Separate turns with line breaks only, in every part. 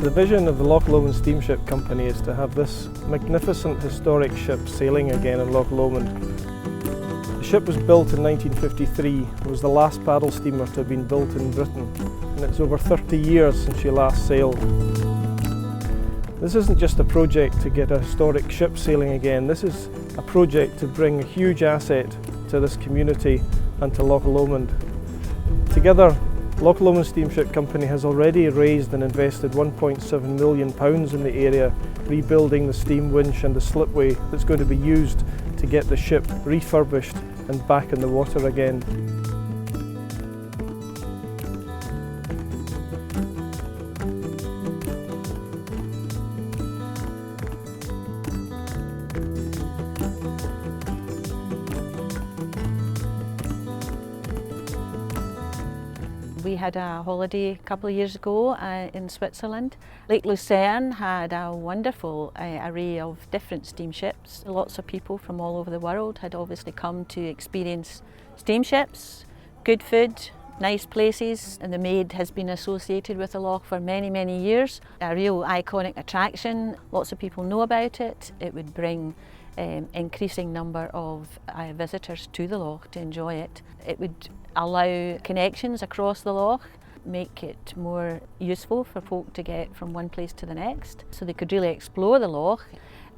The vision of the Loch Lomond Steamship Company is to have this magnificent historic ship sailing again in Loch Lomond. The ship was built in 1953, it was the last paddle steamer to have been built in Britain, and it's over 30 years since she last sailed. This isn't just a project to get a historic ship sailing again, this is a project to bring a huge asset to this community and to Loch Lomond. Together, Loch Lomond Steamship Company has already raised and invested £1.7 million in the area, rebuilding the steam winch and the slipway that's going to be used to get the ship refurbished and back in the water again.
We had a holiday a couple of years ago in Switzerland. Lake Lucerne had a wonderful array of different steamships. Lots of people from all over the world had obviously come to experience steamships, good food, nice places, and the Maid has been associated with the loch for many, many years. A real iconic attraction, lots of people know about it. It would bring increasing number of visitors to the loch to enjoy it. It would allow connections across the loch, make it more useful for folk to get from one place to the next, so they could really explore the loch.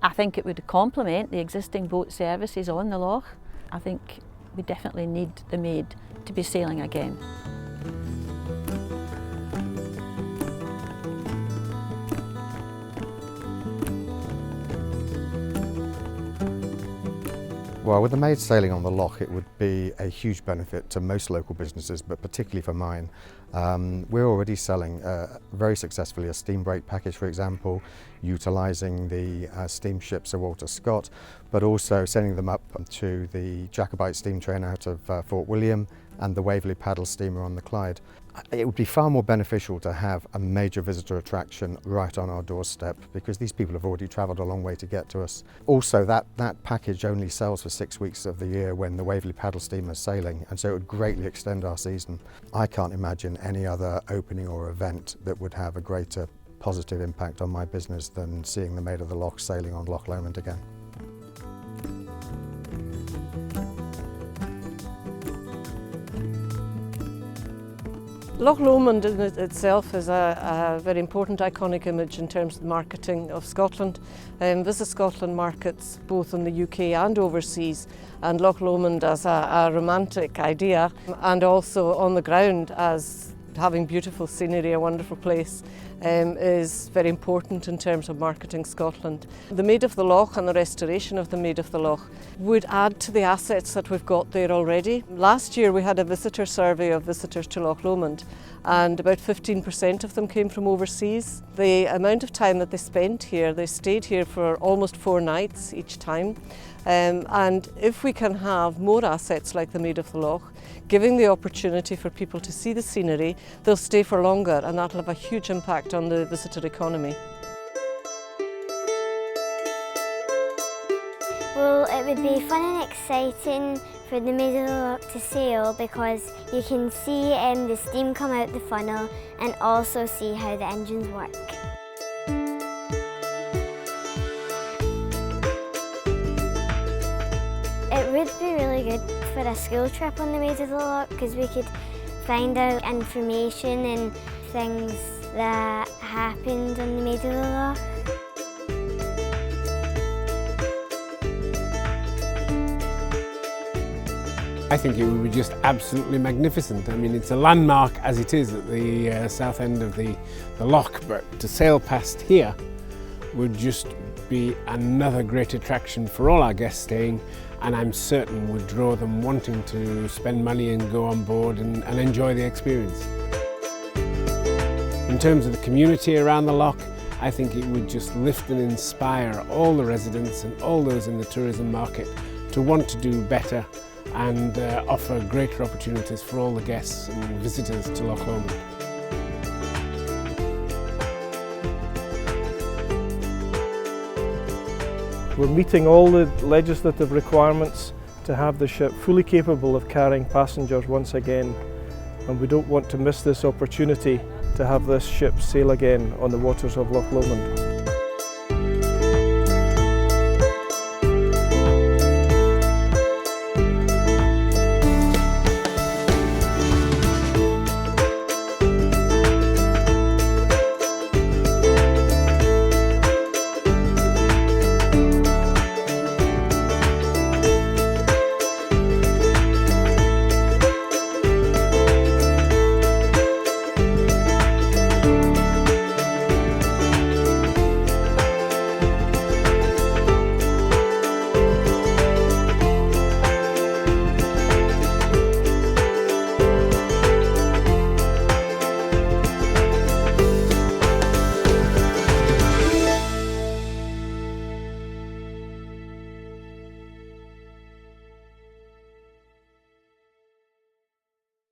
I think it would complement the existing boat services on the loch. I think we definitely need the Maid to be sailing again.
Well, with the Maid sailing on the loch, it would be a huge benefit to most local businesses, but particularly for mine. We're already selling very successfully a steam brake package, for example, utilising the steamship Sir Walter Scott, but also sending them up to the Jacobite steam train out of Fort William and the Waverley paddle steamer on the Clyde. It would be far more beneficial to have a major visitor attraction right on our doorstep, because these people have already travelled a long way to get to us. Also, that package only sells for 6 weeks of the year when the Waverley paddle steamer is sailing, and so it would greatly extend our season. I can't imagine any other opening or event that would have a greater positive impact on my business than seeing the Maid of the Loch sailing on Loch Lomond again.
Loch Lomond in itself is a very important iconic image in terms of the marketing of Scotland. Visit Scotland markets both in the UK and overseas, and Loch Lomond as a romantic idea, and also on the ground as having beautiful scenery, a wonderful place, is very important in terms of marketing Scotland. The Maid of the Loch and the restoration of the Maid of the Loch would add to the assets that we've got there already. Last year we had a visitor survey of visitors to Loch Lomond, and about 15% of them came from overseas. The amount of time that they spent here, they stayed here for almost 4 nights each time. And if we can have more assets like the Maid of the Loch, giving the opportunity for people to see the scenery, they'll stay for longer, and that'll have a huge impact on the visitor economy.
Well, it would be fun and exciting for the Maid of the Loch to sail, because you can see the steam come out the funnel and also see how the engines work. It would be really good for a school trip on the Maid of the Loch, because we could find out information and things that happened on the Maid of the Loch.
I think it would be just absolutely magnificent. I mean, it's a landmark as it is at the south end of the loch, but to sail past here would just be another great attraction for all our guests staying, and I'm certain would draw them wanting to spend money and go on board and enjoy the experience. In terms of the community around the loch, I think it would just lift and inspire all the residents and all those in the tourism market to want to do better and offer greater opportunities for all the guests and visitors to Loch Lomond.
We're meeting all the legislative requirements to have the ship fully capable of carrying passengers once again, and we don't want to miss this opportunity to have this ship sail again on the waters of Loch Lomond.